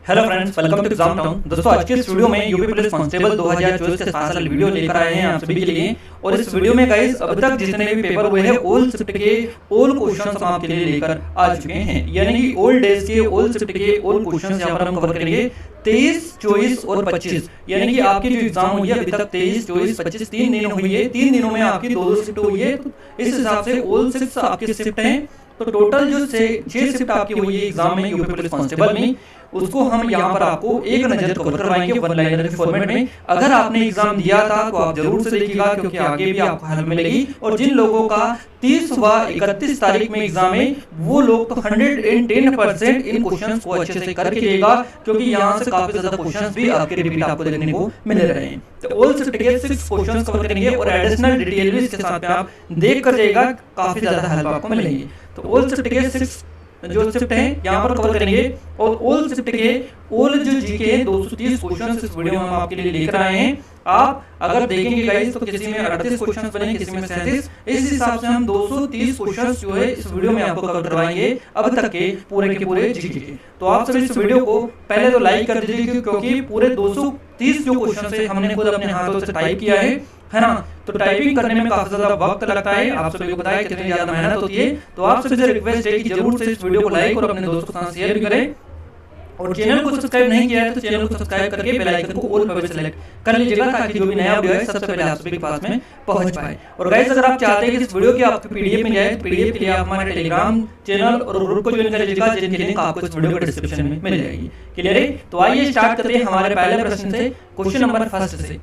Hello friends, welcome to Exam Town. दोस्तों, आज के इस वीडियो में यूपी पुलिस कांस्टेबल 2024 के स्पेशल वीडियो लेकर आए हैं आप सभी के लिए। और इस वीडियो में गाइस अब तक जितने भी पेपर हुए हैं ओल्ड शिफ्ट के ओल्ड क्वेश्चंस हम आपके लिए लेकर आ चुके हैं, यानी कि ओल्ड डेज के ओल्ड शिफ्ट के ओल्ड क्वेश्चंस यहाँ पर हम कवर करेंगे। 23, 24 और 25, यानी कि आपकी जो एग्जाम हुई है अभी तक 23, 24, 25 3 दिन हुई है। 3 दिनों में आपकी 2 शिफ्ट हुई है, तो इस हिसाब से ओल्ड शिफ्ट आपकी शिफ्ट हैं। तो टोटल जो 6 शिफ्ट आपकी हुई है एग्जाम में यूपी पुलिस कांस्टेबल में, उसको हम यहाँ पर आपको एक नजर कवर करवाएंगे वन लाइनर के फॉर्मेट में। अगर आपने एग्जाम दिया था तो आप जरूर से देखिएगा, क्योंकि आगे भी आपको हेल्प मिलेगी। और जिन लोगों का 30 व 31 तारीख में एग्जाम है, वो लोग तो 110% इन क्वेश्चंस को अच्छे से करके जाइएगा, क्योंकि यहाँ से काफी ज्यादा क्वेश्चंस भी आपके रिपीट आपको देखने को मिल रहे हैं। तो ऑल शिफ्ट के 6 क्वेश्चंस कवर करेंगे और एडिशनल डिटेल भी इसके साथ में आप देख कर जाइएगा, काफी ज्यादा हेल्प आपको मिलेगी। तो ऑल शिफ्ट के 6 जो शिफ्ट है यहाँ पर कवर करेंगे। और ओल्ड शिफ्ट के ओल्ड जो जीके 230 क्वेश्चंस इस वीडियो में हम आपके लिए लेकर आए हैं। आप अगर देखेंगे गाइस तो किसी में 38 क्वेश्चंस बने, किसी में 37। इस हिसाब से हम 230 क्वेश्चंस जो है इस वीडियो में आपको कवर करवाएंगे अब तक के पूरे जीके के। तो आप सभी इस वीडियो को पहले तो लाइक कर दीजिए, क्योंकि पूरे 230 जो क्वेश्चन है हमने खुद अपने हाथों से टाइप किया है ना। तो टाइपिंग करने में काफी ज्यादा वक्त लगता है, आप सभी को पता है कितनी ज्यादा मेहनत होती है। तो आप सभी से रिक्वेस्ट है कि जरूर से इस वीडियो को लाइक और अपने दोस्तों के साथ शेयर भी करें। और चैनल को सब्सक्राइब नहीं किया है तो चैनल को सब्सक्राइब करके बेल आइकन को ऑल पर सेलेक्ट कर लीजिएगा, ताकि जो भी नया वीडियो है सबसे पहले आप सभी के पास में पहुंच पाए। और गाइस, अगर आप चाहते हैं कि इस वीडियो की आपको पीडीएफ मिल जाए, तो पीडीएफ के लिए आप हमारे टेलीग्राम चैनल और ग्रुप को ज्वाइन कर लीजिएगा, जिनकी लिंक आपको इस वीडियो के डिस्क्रिप्शन में मिल जाएगी। क्लियर है? तो आइए स्टार्ट करते हैं हमारे पहले प्रश्न से, क्वेश्चन नंबर फर्स्ट से।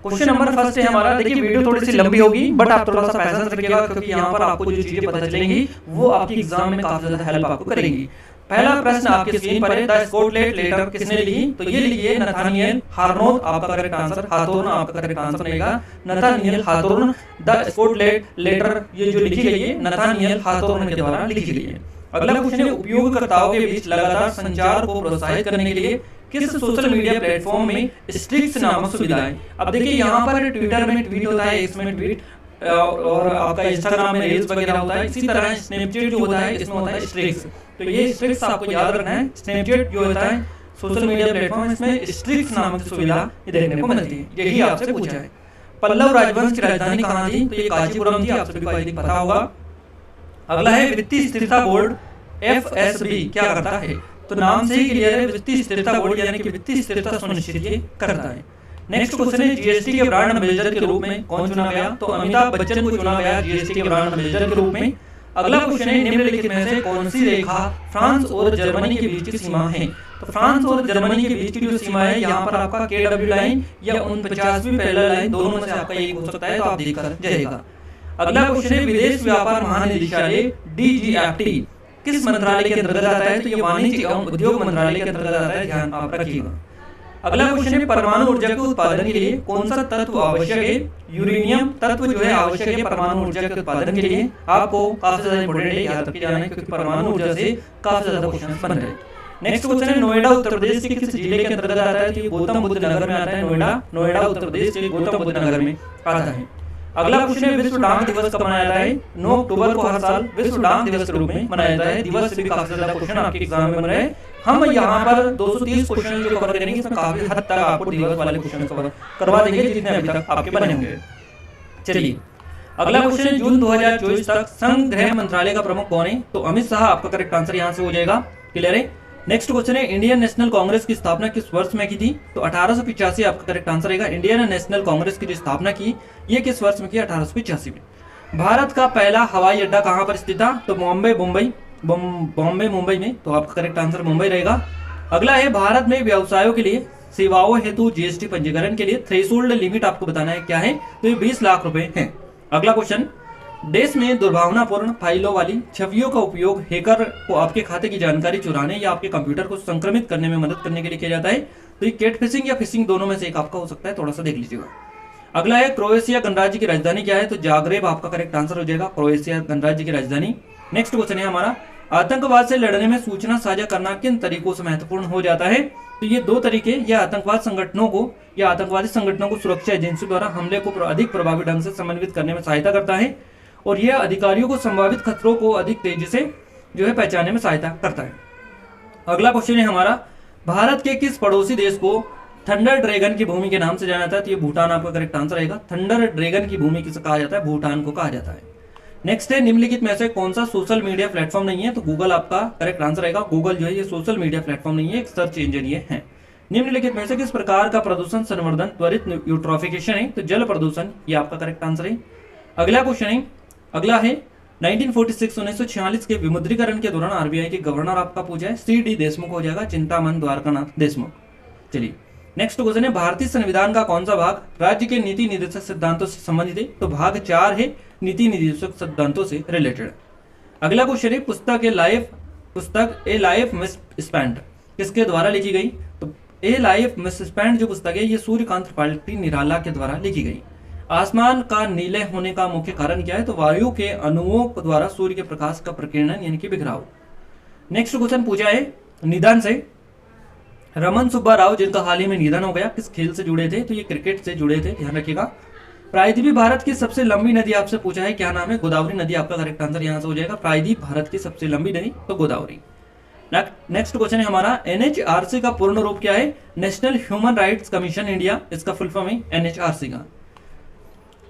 क्वेश्चन नंबर फर्स्ट है हमारा। देखिए, वीडियो थोड़ी सी लंबी होगी, बट आप थोड़ा सा पैसेंस रखिएगा, क्योंकि यहाँ पर आपको जो चीजें पता चलेंगी वो आपकी एग्जाम में काफी ज्यादा हेल्प आपको करेंगी। पहला प्रश्न आपके स्क्रीन पर है, द स्कॉटलैंड लेटर किसने लिखी? तो ये लिखी है नथानिएल हाथोर्न, आपका करेक्ट आंसर। हाथोर्न आपका करेक्ट आंसर रहेगा, Nathaniel Hawthorne. The Scotland letter ये जो लिखी गई है नथानिएल हाथोर्न के द्वारा लिखी गई है। अगला क्वेश्चन है, उपयोगकर्ताओं के बीच लगातार संचार को प्रोत्साहित करने के लिए किस सोशल मीडिया प्लेटफॉर्म में स्ट्रिक्स नामक सुविधा है? अब देखिए, यहाँ पर ट्विटर में ट्वीट होता है, इसमें ट्वीट, और आपका इंस्टाग्राम में रील्स वगैरह होता है। इसी तरह स्नैपचैट जो होता है इसमें होता है स्ट्रिक्स। तो ये स्ट्रिक्स आपको याद रखना है। स्नैपचैट जो होता है सोशल मीडिया प्लेटफॉर्म, इसमें स्ट्रिक्स नामक सुविधा देखने को मिलती है। यही आपसे पूछा है। पल्लव राजवंश की राजधानी कहाँ थी? तो ये कांचीपुरम थी, आप सभी को आई थिंक पता होगा। अगला है, वित्तीय स्थिरता बोर्ड FSB क्या करता है? तो नाम से ही क्लियर है, वित्तीय स्थिरता बोर्ड यानी कि वित्तीय स्थिरता सुनिश्चित करता है। नेक्स्ट क्वेश्चन है, जीएसटी के ब्रांड एम्बेसडर के रूप में कौन चुना गया? तो अमिताभ बच्चन को चुना गया जीएसटी के ब्रांड एम्बेसडर के रूप में। अगला क्वेश्चन है, निम्नलिखित में से कौन सी रेखा फ्रांस और जर्मनी के बीच की सीमा है? तो फ्रांस और जर्मनी के बीच की जो सीमा है यहाँ पर आपका KW लाइन या 49वीं पैरेलल लाइन, दोनों में से आपका एक हो सकता है, तो आप देखकर जाइएगा। अगला क्वेश्चन है, विदेश व्यापार महानिदेशालय DGFT किस मंत्रालय के अंतर्गत आता है? तो ये वाणिज्य एवं उद्योग मंत्रालय के अंतर्गत आता है, ध्यान आप रखिएगा। अगला क्वेश्चन है, परमाणु ऊर्जा के उत्पादन के लिए कौन सा तत्व आवश्यक है? यूरेनियम तत्व जो है आवश्यक है परमाणु ऊर्जा के उत्पादन के लिए। आपको काफी ज्यादा इंपोर्टेंट है, याद रखिए जाना है, क्योंकि परमाणु ऊर्जा से काफी ज्यादा क्वेश्चन बन रहे हैं। नेक्स्ट क्वेश्चन है, नोएडा उत्तर प्रदेश के किस जिले के अंतर्गत आता है? तो गौतम बुद्ध नगर में आता है। नोएडा उत्तर प्रदेश के गौतम बुद्ध नगर में आता है। अगला क्वेश्चन है, विश्व डाक दिवस कब मनाया जाता है? 9 अक्टूबर को हर साल विश्व डाक दिवस के रूप में मनाया जाता है। दिवस से भी काफी ज्यादा क्वेश्चन आपके एग्जाम में बन रहे हैं। हम यहाँ पर 230 क्वेश्चन जो कवर करेंगे, इसमें काफी हद तक आपको दिवस वाले क्वेश्चन कवर करवा देंगे, जितने अभी तक आपके बने होंगे। चलिए, अगला क्वेश्चन, जून 2024 तक संघ गृह मंत्रालय का प्रमुख कौन है? तो अमित शाह आपका करेक्ट आंसर यहाँ से हो जाएगा। क्लियर है? नेक्स्ट क्वेश्चन है, इंडियन नेशनल कांग्रेस की स्थापना किस वर्ष में की थी? तो 1885 आपका करेक्ट आंसर रहेगा। इंडियन नेशनल कांग्रेस की जो स्थापना की, ये किस वर्ष में की? 1885 में। भारत का पहला हवाई अड्डा कहां पर स्थित था? तो बॉम्बे मुंबई में, तो आपका करेक्ट आंसर मुंबई रहेगा। अगला है, भारत में व्यवसायों के लिए सेवाओं हेतु जीएसटी पंजीकरण के लिए थ्रेशोल्ड लिमिट आपको बताना है क्या है? तो ये 20 लाख रुपए है। अगला क्वेश्चन, देश में दुर्भावनापूर्ण फाइलों वाली छवियों का उपयोग हैकर को आपके खाते की जानकारी चुराने या आपके कंप्यूटर को संक्रमित करने में मदद करने के लिए किया जाता है। तो ये कैट फिशिंग या फिशिंग दोनों में से एक आपका हो सकता है, थोड़ा सा देख लीजिएगा। अगला है, क्रोएशिया गणराज्य की राजधानी क्या है? तो जाग्रेब आपका करेक्ट आंसर हो जाएगा, क्रोएशिया गणराज्य की राजधानी। नेक्स्ट क्वेश्चन है हमारा, आतंकवाद से लड़ने में सूचना साझा करना किन तरीकों से महत्वपूर्ण हो जाता है? तो ये 2 तरीके, या आतंकवाद संगठनों को या आतंकवादी संगठनों को सुरक्षा एजेंसी द्वारा हमले को अधिक प्रभावी ढंग से समन्वित करने में सहायता करता है, और यह अधिकारियों को संभावित खतरों को अधिक तेजी से जो है पहचानने में सहायता करता है। अगला क्वेश्चन है हमारा, भारत के किस पड़ोसी देश को थंडर ड्रैगन की भूमि के नाम से जाना जाता है? तो ये भूटान आपका करेक्ट आंसर रहेगा। थंडर ड्रैगन की भूमि किसे कहा जाता है? भूटान को कहा जाता है। नेक्स्ट है, निम्नलिखित में से कौन सा सोशल मीडिया प्लेटफॉर्म नहीं है? तो गूगल आपका करेक्ट आंसर रहेगा। गूगल जो है ये सोशल मीडिया प्लेटफॉर्म नहीं है, एक सर्च इंजन ये है। निम्नलिखित में से किस प्रकार का प्रदूषण संवर्धन त्वरित यूट्रोफिकेशन है? तो जल प्रदूषण, ये आपका करेक्ट आंसर है। अगला क्वेश्चन है, अगला है 1946 के विमुद्रीकरण के दौरान आरबीआई के गवर्नर आपका पूछा है, सी.डी. देशमुख हो जाएगा, चिंतामन द्वारकानाथ देशमुख। चलिए नेक्स्ट क्वेश्चन है, भारतीय संविधान का कौन सा भाग राज्य के नीति निर्देशक सिद्धांतों से संबंधित है? तो भाग 4 है, नीति निर्देशक सिद्धांतों से रिलेटेड। अगला क्वेश्चन है, पुस्तक ए लाइफ मिस स्पेंट किसके द्वारा लिखी गई? तो ए लाइफ मिस स्पेंट जो पुस्तक है ये सूर्यकांत त्रिपाठी निराला के द्वारा लिखी गई। आसमान का नीले होने का मुख्य कारण क्या है? तो वायु के अणुओं द्वारा सूर्य के प्रकाश का प्रकीर्णन यानी कि बिखराव। नेक्स्ट क्वेश्चन पूछा है निधन से, रमन सुब्बा राव जिनका हाल ही में निधन हो गया किस खेल से जुड़े थे? तो ये क्रिकेट से जुड़े थे, ध्यान रखिएगा। प्रायद्वीप भारत की सबसे लंबी नदी आपसे पूछा है, क्या नाम है? गोदावरी नदी आपका करेक्ट आंसर यहाँ से हो जाएगा। प्रायद्वीप भारत की सबसे लंबी नदी तो गोदावरी। नेक्स्ट क्वेश्चन है हमारा, एनएचआरसी का पूर्ण रूप क्या है? National human rights commission India, इसका फुल फॉर्म है एनएचआरसी का।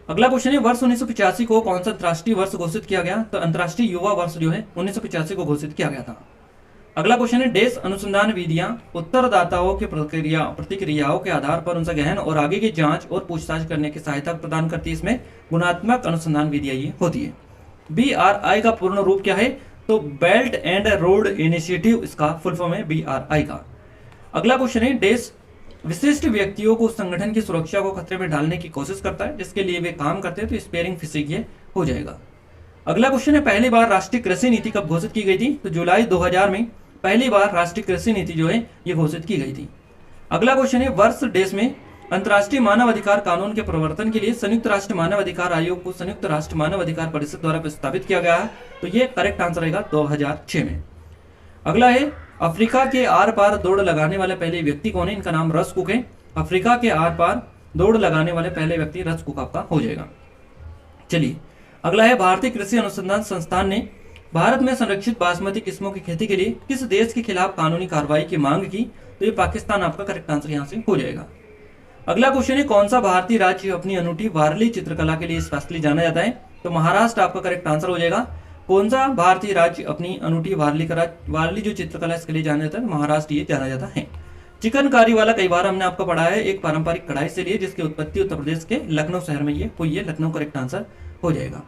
अगला क्वेश्चन है, वर्ष 1985 को कौन सा अंतरराष्ट्रीय वर्ष घोषित किया गया? तो अंतरराष्ट्रीय युवा वर्ष जो है 1985 को घोषित किया गया था। अगला क्वेश्चन है, देश अनुसंधान विधियां उत्तरदाताओं की प्रतिक्रियाओं के आधार पर उनसे गहन और आगे की जांच और पूछताछ करने की सहायता प्रदान करती है। इसमें गुणात्मक अनुसंधान विधियां ये होती है। BRI का पूर्ण रूप क्या है? तो बेल्ट एंड रोड इनिशिएटिव, इसका फुल फॉर्म है BRI का। अगला क्वेश्चन है, देश विशिष्ट व्यक्तियों को संगठन की सुरक्षा को खतरे में डालने की कोशिश करता है जिसके लिए वे काम करते हैं, तो स्पेयरिंग फिशिंग ये हो जाएगा। अगला क्वेश्चन है, पहली बार राष्ट्रीय कृषि नीति कब घोषित की गई थी? तो जुलाई 2000 में पहली बार राष्ट्रीय कृषि नीति जो है ये घोषित की गई थी। अगला क्वेश्चन है, वर्ष देश में अंतर्राष्ट्रीय मानव अधिकार कानून के प्रवर्तन के लिए संयुक्त राष्ट्र मानव अधिकार आयोग को संयुक्त राष्ट्र मानव अधिकार परिषद द्वारा प्रस्तावित किया गया है, तो ये करेक्ट आंसर रहेगा 2006 में। अगला है, अफ्रीका के आर पार दौड़ लगाने वाले पहले व्यक्ति कौन है? इनका नाम रस कुक है। अफ्रीका के आर पार दौड़ लगाने वाले पहले व्यक्ति रस कुक आपका हो जाएगा। चलिए अगला है, भारतीय कृषि अनुसंधान संस्थान ने भारत में संरक्षित बासमती किस्मों की खेती के लिए किस देश के खिलाफ कानूनी कार्रवाई की मांग की? तो ये पाकिस्तान आपका करेक्ट आंसर यहाँ से हो जाएगा। अगला क्वेश्चन है, कौन सा भारतीय राज्य अपनी अनूठी वारली चित्रकला के लिए स्पेशली जाना जाता है? तो महाराष्ट्र आपका करेक्ट आंसर हो जाएगा। कौन सा भारतीय राज्य अपनी अनूठी वारली जो चित्रकला इसके लिए जाना जाता है? महाराष्ट्र ये जाना जाता है। चिकनकारी वाला कई बार हमने आपको पढ़ा है, एक पारंपरिक कढ़ाई से लिए जिसकी उत्पत्ति उत्तर प्रदेश के लखनऊ शहर में ये हुई है, लखनऊ करेक्ट आंसर हो जाएगा।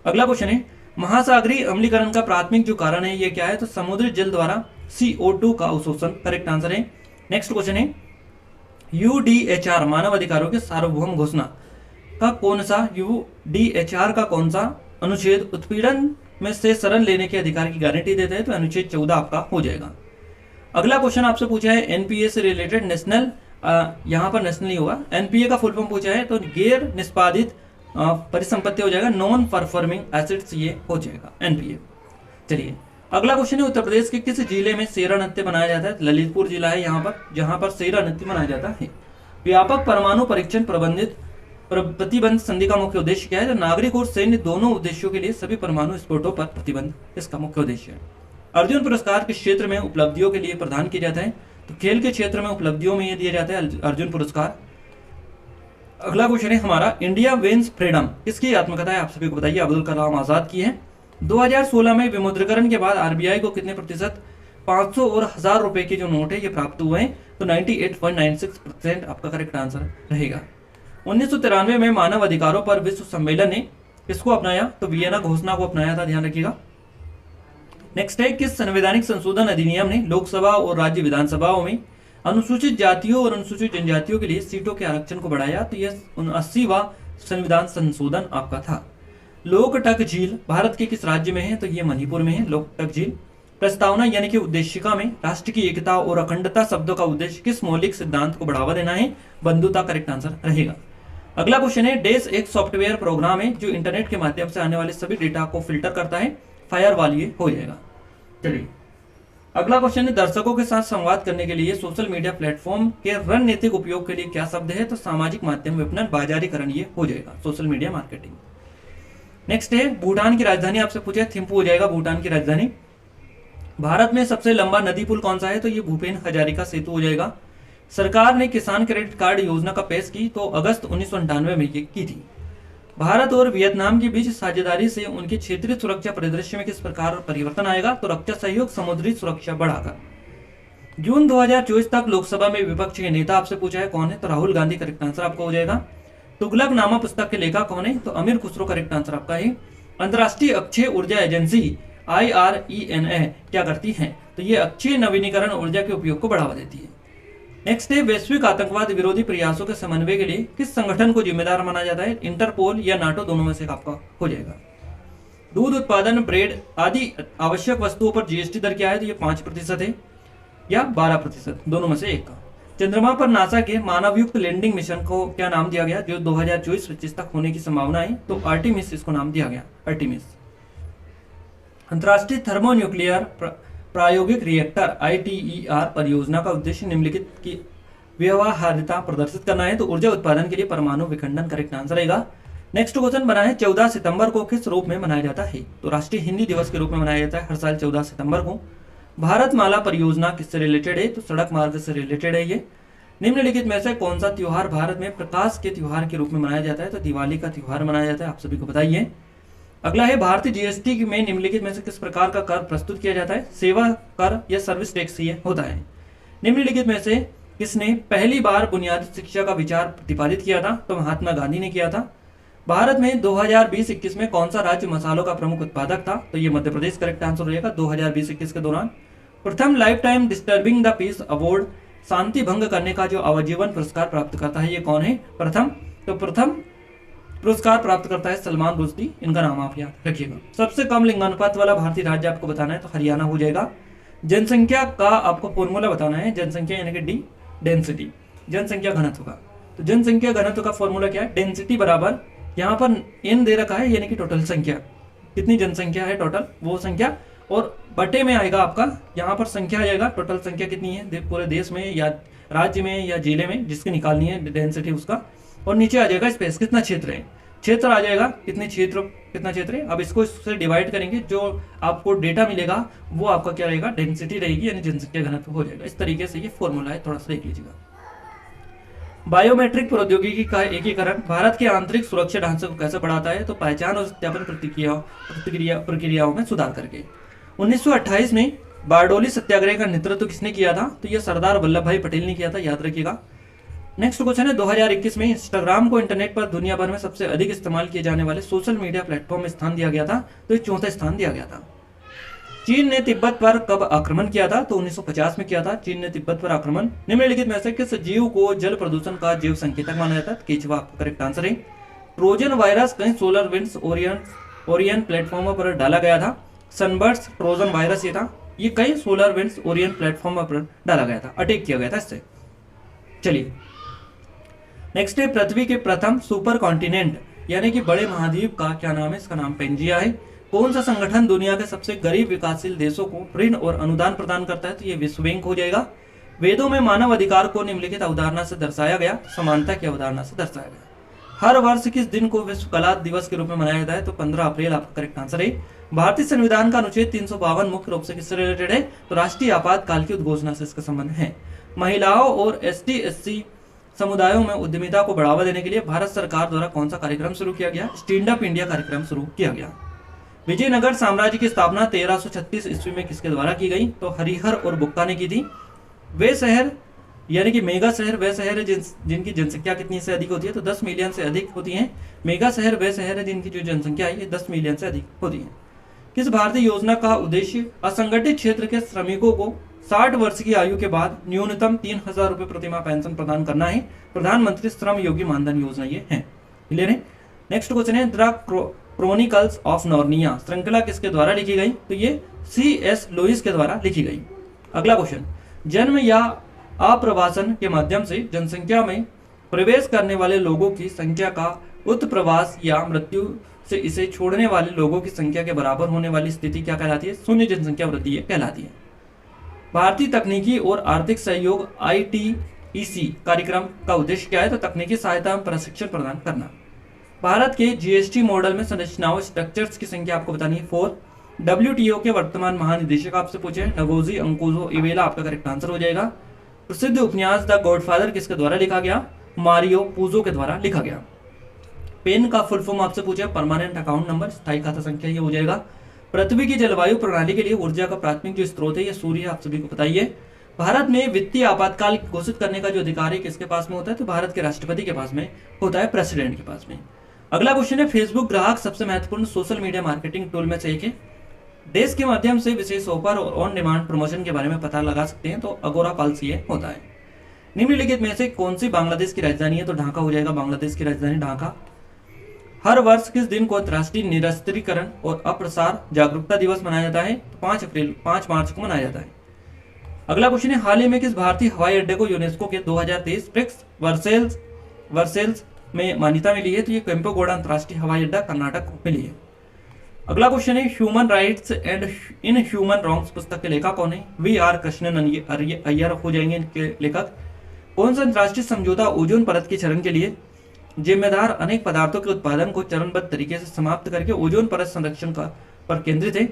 अगला क्वेश्चन है, महासागरीय अम्लीकरण का प्राथमिक जो कारण है ये क्या है? तो समुद्री जल द्वारा CO2 का अवशोषण करेक्ट आंसर है। नेक्स्ट क्वेश्चन है, UDHR मानव अधिकारों के सार्वभौम घोषणा का कौन सा UDHR का कौन सा अनुच्छेद उत्पीड़न में से शरण लेने के अधिकार की गारंटी देता है? तो अनुच्छेद 14 आपका हो जाएगा। अगला क्वेश्चन आपसे पूछा है NPA से रिलेटेड, नेशनल यहाँ पर नेशनल ही होगा, NPA का फुल फॉर्म पूछा है तो गैर निष्पादित परिसंपत्ति हो जाएगा, नॉन परफॉर्मिंग एसेट्स ये हो जाएगा NPA। चलिए अगला क्वेश्चन है, उत्तर प्रदेश के किस जिले में सेरा नृत्य बनाया जाता है? ललितपुर जिला है यहाँ पर, जहाँ पर सेरा नृत्य बनाया जाता है। व्यापक परमाणु परीक्षण प्रतिबंध संधि का मुख्य उद्देश्य क्या है? तो नागरिक और सैन्य दोनों उद्देश्यों के लिए सभी परमाणु विस्फोटों पर प्रतिबंध इसका मुख्य उद्देश्य है। अर्जुन पुरस्कार किस क्षेत्र में उपलब्धियों के लिए प्रदान किया जाता है? तो खेल के क्षेत्र में उपलब्धियों में ये दिया जाता है अर्जुन पुरस्कार। अगला क्वेश्चन है हमारा, इंडिया विंस फ्रीडम किसकी आत्मकथा है? आप सभी को बताइए, अब्दुल कलाम आजाद की है। 2016 में विमुद्रीकरण के बाद आरबीआई को कितने प्रतिशत 500 और 1000 रुपए के जो नोट है ये प्राप्त हुए हैं? तो 98.96% आपका करेक्ट आंसर रहेगा। 1993 में मानव अधिकारों पर विश्व सम्मेलन ने किसको अपनाया? तो वियना घोषणा को अपनाया था, ध्यान रखिएगा। नेक्स्ट है, किस संवैधानिक संशोधन अधिनियम ने लोकसभा और राज्य विधानसभाओं में अनुसूचित जातियों और अनुसूचित जनजातियों के लिए सीटों के आरक्षण को बढ़ाया? तो यह 79वां संविधान संशोधन आपका था। लोकटक झील भारत के किस राज्य में है? तो ये मणिपुर में है लोकटक झील। प्रस्तावना यानी कि उद्देशिका में राष्ट्र की एकता और अखंडता शब्दों का उद्देश्य किस मौलिक सिद्धांत को बढ़ावा देना है? बंधुता करेक्ट आंसर रहेगा। अगला क्वेश्चन है, डेस एक सॉफ्टवेयर प्रोग्राम है जो इंटरनेट के माध्यम से आने वाले सभी डेटा को फिल्टर करता है। फायरवॉल ये हो जाएगा। चलिए अगला क्वेश्चन है, दर्शकों के साथ संवाद करने के लिए सोशल मीडिया प्लेटफॉर्म के रणनीतिक उपयोग के लिए क्या शब्द है? तो सामाजिक माध्यम विपणन बाजारीकरण ये हो जाएगा, सोशल मीडिया मार्केटिंग। नेक्स्ट है, भूटान की राजधानी आपसे पूछे, थिम्पू हो जाएगा भूटान की राजधानी। भारत में सबसे लंबा नदी पुल कौन सा है? तो ये भूपेन हजारिका सेतु हो जाएगा। सरकार ने किसान क्रेडिट कार्ड योजना का पेश की तो अगस्त 1998 में ये की थी। भारत और वियतनाम के बीच साझेदारी से उनके क्षेत्रीय सुरक्षा परिदृश्य में किस प्रकार परिवर्तन आएगा? तो रक्षा सहयोग, समुद्री सुरक्षा बढ़ाकर। जून 2024 तक लोकसभा में विपक्ष के नेता आपसे पूछा है कौन है? तो राहुल गांधी। करेक्ट आंसर आपका हो जाएगा। तुगलकनामा पुस्तक के लेखक कौन है? तो अमीर खुसरो। करेक्ट आंसर आपका है। अंतर्राष्ट्रीय अक्षय ऊर्जा एजेंसी IRENA क्या करती है? तो ये अक्षय नवीनीकरण ऊर्जा के उपयोग को बढ़ावा देती है। नेक्स्ट है, वैश्विक आतंकवाद विरोधी प्रयासों के समन्वय के लिए किस संगठन को जिम्मेदार माना जाता है? इंटरपोल या नाटो, दोनों में से आपका हो जाएगा। दूध उत्पादन, ब्रेड आदि आवश्यक वस्तुओं पर GST दर क्या है? तो ये 5% है या 12%, दोनों में से एक का। चंद्रमा पर नासा के मानवयुक्त लैंडिंग मिशन को क्या नाम दिया गया जो 2024-25 तक होने की संभावना है? तो आर्टिमिस इसको नाम दिया गया, आर्टिमिस। अंतर्राष्ट्रीय थर्मोन्यूक्लियर प्रायोगिक रिएक्टर ITER परियोजना का उद्देश्य निम्नलिखित की व्यवहार्यता प्रदर्शित करना है। तो ऊर्जा उत्पादन के लिए परमाणु विखंडन। करेक्ट आंसर रहेगा। नेक्स्ट क्वेश्चन बना है, 14 सितंबर को किस रूप में मनाया जाता है? तो राष्ट्रीय हिंदी दिवस के रूप में मनाया जाता है हर साल 14 सितंबर को। भारतमाला परियोजना किससे रिलेटेड है? तो सड़क मार्ग से रिलेटेड है ये। निम्नलिखित में से कौन सा त्योहार भारत में प्रकाश के त्योहार के रूप में मनाया जाता है? तो दिवाली का त्योहार मनाया जाता है, आप सभी को बताइए। अगला है, भारतीय GST में निम्नलिखित में से किस प्रकार का कर प्रस्तुत किया जाता है? सेवा कर या सर्विस टैक्स ये होता है। निम्नलिखित में से किसने पहली बार बुनियादी शिक्षा का विचार प्रतिपादित किया था? तो महात्मा गांधी ने किया था। भारत में 2020-21 में कौन सा राज्य मसालों का प्रमुख उत्पादक था? तो ये मध्य प्रदेश। करेक्ट आंसर हो जाएगा। 2020-21 के दौरान प्रथम life time disturbing the peace award, शांति भंग करने का जो आजीवन पुरस्कार प्राप्त करता है, ये कौन है? प्रथम पुरस्कार प्राप्त करता है सलमान रुश्दी। इनका नाम आप याद रखिएगा। सबसे कम लिंगानुपात वाला भारतीय राज्य आपको बताना है तो हरियाणा हो जाएगा। जनसंख्या का आपको फॉर्मूला बताना है, जनसंख्या यानी कि D, डेंसिटी, जनसंख्या घनत्व का। तो जनसंख्या घनत्व का फॉर्मूला क्या है? डेंसिटी बराबर, यहाँ पर n दे रखा है यानी कि टोटल संख्या, कितनी जनसंख्या है टोटल वो संख्या, और बटे में आएगा आपका, यहाँ पर संख्या आ जाएगा टोटल संख्या कितनी है पूरे देश में या राज्य में या जिले में, जिसकी निकालनी है डेंसिटी उसका, और नीचे आ जाएगा स्पेस, कितना क्षेत्र है, क्षेत्र आ जाएगा कितने क्षेत्र, कितना क्षेत्र है। अब इसको इससे डिवाइड करेंगे, जो आपको डेटा मिलेगा वो आपका क्या रहेगा? डेंसिटी रहेगी, यानी जनसंख्या घनत्व हो जाएगा। इस तरीके से ये फॉर्मूला है, थोड़ा सा देख लीजिएगा। बायोमेट्रिक प्रौद्योगिकी का एकीकरण भारत के आंतरिक सुरक्षा ढांचे को कैसे बढ़ाता है? तो पहचान और सत्यापन प्रक्रियाओं में सुधार करके। 1928 में बारडोली सत्याग्रह का नेतृत्व किसने किया था? तो यह सरदार वल्लभ भाई पटेल ने किया था, याद रखिएगा। नेक्स्ट क्वेश्चन है, 2021 में इंस्टाग्राम को इंटरनेट पर दुनिया भर में सबसे अधिक इस्तेमाल किए जाने वाले सोशल मीडिया प्लेटफॉर्म में स्थान दिया गया था, तो ये 4था स्थान दिया गया था। चीन ने तिब्बत पर कब आक्रमण किया था? तो 1950 में किया था चीन ने तिब्बत पर आक्रमण। निम्नलिखित में से किस जीव को जल प्रदूषण का जीव संकेतक माना जाता है? केचुआ आपका करेक्ट आंसर है। ट्रोजन वायरस कई सोलर विंड्स ओरियन प्लेटफॉर्म पर डाला गया था। सनबर्ड्स ट्रोजन वायरस ये था, ये कई सोलर विंड्स ओरियन प्लेटफॉर्म पर डाला गया था, अटैक किया गया था इससे। चलिए नेक्स्ट है, पृथ्वी के प्रथम सुपर कॉन्टिनेंट यानी कि बड़े महाद्वीप का क्या नाम है? इसका नाम पेंजिया है। कौन सा संगठन दुनिया के सबसे गरीब विकासशील देशों को ऋण और अनुदान प्रदान करता है? तो ये विश्व बैंक हो जाएगा। वेदों में मानव अधिकार को निम्नलिखित अवधारणा से दर्शाया गया, समानता की अवधारणा से दर्शाया गया। हर वर्ष किस दिन को विश्व कला दिवस के रूप में मनाया जाता है? तो 15 अप्रैल आपका करेक्ट आंसर है। भारतीय संविधान का अनुच्छेद 352 मुख्य रूप से किससे रिलेटेड है? तो राष्ट्रीय आपातकाल की उद्घोषणा से इसका संबंध है। महिलाओं और ST/SC समुदायों में उद्यमिता को बढ़ावा देने के लिए भारत सरकार द्वारा कौन सा कार्यक्रम शुरू किया गया? स्टैंड अप इंडिया कार्यक्रम शुरू किया गया। विजयनगर साम्राज्य की स्थापना 1336 ईस्वी में किसके द्वारा की गई? तो हरिहर और बुक्का ने की थी। वे शहर यानी कि मेगा शहर वे शहर है जिनकी जनसंख्या कितनी से अधिक होती है? तो 10 मिलियन से अधिक होती है। मेगा शहर वे शहर है जिनकी जो जनसंख्या है ये 10 मिलियन से अधिक होती है। किस भारतीय योजना का उद्देश्य असंगठित क्षेत्र के श्रमिकों को 60 वर्ष की आयु के बाद न्यूनतम 3000 रुपए प्रतिमाह पेंशन प्रदान करना है? प्रधानमंत्री श्रम योगी मानधन योजना ये है। क्लियर है। नेक्स्ट क्वेश्चन है, द क्रोनिकल्स ऑफ नार्निया श्रृंखला किसके द्वारा लिखी गई? तो ये C.S. लुईस के द्वारा लिखी गई। अगला क्वेश्चन, जन्म या आप्रवासन के माध्यम से जनसंख्या में प्रवेश करने वाले लोगों की संख्या का उत्प्रवास या मृत्यु से इसे छोड़ने वाले लोगों की संख्या के बराबर होने वाली स्थिति क्या कहलाती है? शून्य जनसंख्या वृद्धि कहलाती है। भारतीय तकनीकी और आर्थिक सहयोग ITEC कार्यक्रम का उद्देश्य क्या है? तो तकनीकी सहायता एवं प्रशिक्षण प्रदान करना। भारत के GST मॉडल में संरचनाओं स्ट्रक्चर्स की संख्या आपको बतानी है 4। WTO के वर्तमान महानिदेशक आपसे पूछे, नगोजी अंकुजो इवेला आपका करेक्ट आंसर हो जाएगा। प्रसिद्ध उपन्यास द गॉडफादर किसके द्वारा लिखा गया? मारियो पूजो के द्वारा लिखा गया। पेन का फुल फॉर्म आपसे पूछा, परमानेंट अकाउंट नंबर, स्थायी खाता संख्या, ये हो जाएगा। पृथ्वी की जलवायु प्रणाली के लिए ऊर्जा का प्राथमिक जो स्रोत है ये सूर्य है, आप सभी को बताइए। भारत में वित्तीय आपातकाल घोषित करने का जो अधिकार है किसके पास में होता है? तो भारत के राष्ट्रपति के पास में होता है, प्रेसिडेंट के पास में। अगला क्वेश्चन है, फेसबुक ग्राहक सबसे महत्वपूर्ण सोशल मीडिया मार्केटिंग टूल में से एक है। देश के माध्यम से विशेष ऑफर और ऑन डिमांड प्रमोशन के बारे में पता लगा सकते हैं, तो अगोरा पल्स ये होता है। निम्नलिखित में से कौन सी बांग्लादेश की राजधानी है? तो ढाका हो जाएगा, बांग्लादेश की राजधानी ढाका। हर वर्ष किस दिन को अंतर्राष्ट्रीय निरस्त्रीकरण और अप्रसार जागरूकता दिवस मनाया जाता है? 5 मार्च को मनाया जाता है। अगला क्वेश्चन है, हाल ही में किस भारतीय हवाई अड्डे को यूनेस्को के 2023 ब्रिक्स वर्सेल्स में मान्यता मिली है? तो ये केम्पेगौड़ा अंतर्राष्ट्रीय हवाई अड्डा कर्नाटक को मिली है। अगला क्वेश्चन है, human rights and in human wrongs पुस्तक के लेखक कौन है? VR कृष्णन अय्यर हो जाएंगे इनके लेखक। कौन सा अंतर्राष्ट्रीय समझौता ओजोन परत के क्षरण के लिए जिम्मेदार अनेक पदार्थों के उत्पादन को चरणबद्ध तरीके से समाप्त करके ओजोन परत संरक्षण पर केंद्रित है?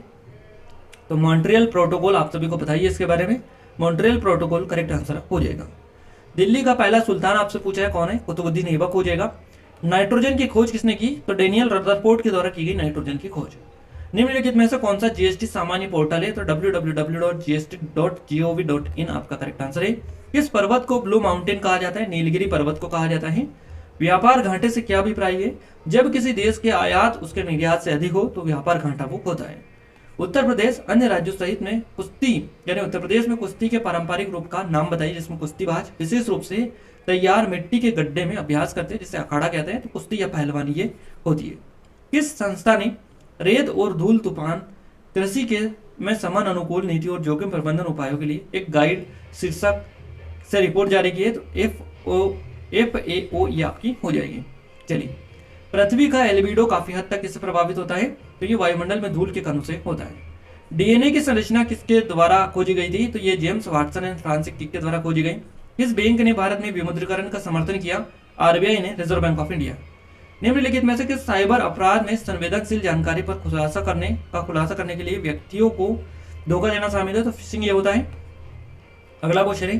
तो मॉन्ट्रियल प्रोटोकॉल, आप सभी को बताइए इसके बारे में। मॉन्ट्रियल प्रोटोकॉल करेक्ट आंसर हो जाएगा। दिल्ली का पहला सुल्तान आपसे पूछा है कौन है? कुतुबुद्दीन ऐबक हो जाएगा। नाइट्रोजन की खोज किसने की? तो डेनियल रदरफोर्ड के द्वारा की गई नाइट्रोजन की खोज। निम्नलिखित में से कौन सा GST सामान्य पोर्टल है? तो www.gst.gov.in आपका करेक्ट आंसर है। किस पर्वत को ब्लू माउंटेन कहा जाता है? नीलगिरी पर्वत को कहा जाता है। व्यापार घाटे से क्या अभिप्राय है? जब किसी देश के आयात उसके निर्यात से अधिक हो तो व्यापार घाटा वो होता है। उत्तर प्रदेश अन्य राज्यों सहित में कुश्ती यानी उत्तर प्रदेश में कुश्ती के पारंपरिक रूप का नाम बताइए, जिसमें कुश्तीबाज विशेष रूप से तैयार मिट्टी के गड्ढे में अभ्यास करते हैं, जिसे अखाड़ा कहते हैं। तो कुश्ती या पहलवानी ये होती है। किस संस्था ने रेत और धूल तूफान कृषि के में समान अनुकूल नीति और जोखिम प्रबंधन उपायों के लिए एक गाइड शीर्षक से रिपोर्ट जारी की है? तो FAO ये आपकी हो जाएगी। चलिए, पृथ्वी का एल्बिडो काफी हद तक किससे प्रभावित होता है? तो ये वायुमंडल में धूल के कणों से होता है। DNA की संरचना किसके द्वारा खोजी गई थी? तो ये James Watson and Francis crick के द्वारा खोजी गई। किस बैंक ने भारत में विमुद्रीकरण का समर्थन किया? RBI ने, रिजर्व बैंक ऑफ इंडिया। निम्नलिखित में से किस साइबर अपराध में संवेदनशील जानकारी पर खुलासा करने के लिए व्यक्तियों को धोखा देना शामिल है? तो फिशिंग ये होता है। अगला क्वेश्चन है,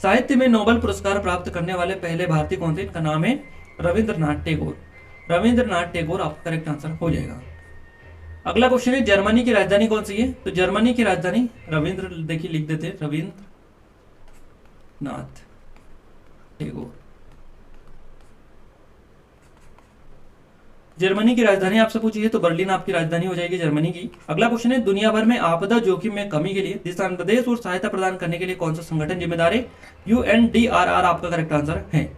साहित्य में नोबेल पुरस्कार प्राप्त करने वाले पहले भारतीय कौन थे? इनका नाम है रविंद्रनाथ टैगोर। रविंद्रनाथ टैगोर आपका करेक्ट आंसर हो जाएगा। अगला क्वेश्चन है, जर्मनी की राजधानी कौन सी है? तो जर्मनी की राजधानी रविंद्र देखिए लिख देते हैं, रविंद्रनाथ टैगोर। जर्मनी की राजधानी आपसे पूछी है तो बर्लिन आपकी राजधानी हो जाएगी जर्मनी की। अगला क्वेश्चन है, दुनिया भर में आपदा जोखिम में कमी के लिए दिशा निर्देश और सहायता प्रदान करने के लिए कौन सा संगठन जिम्मेदार है? UNDRR आपका करेक्ट आंसर है।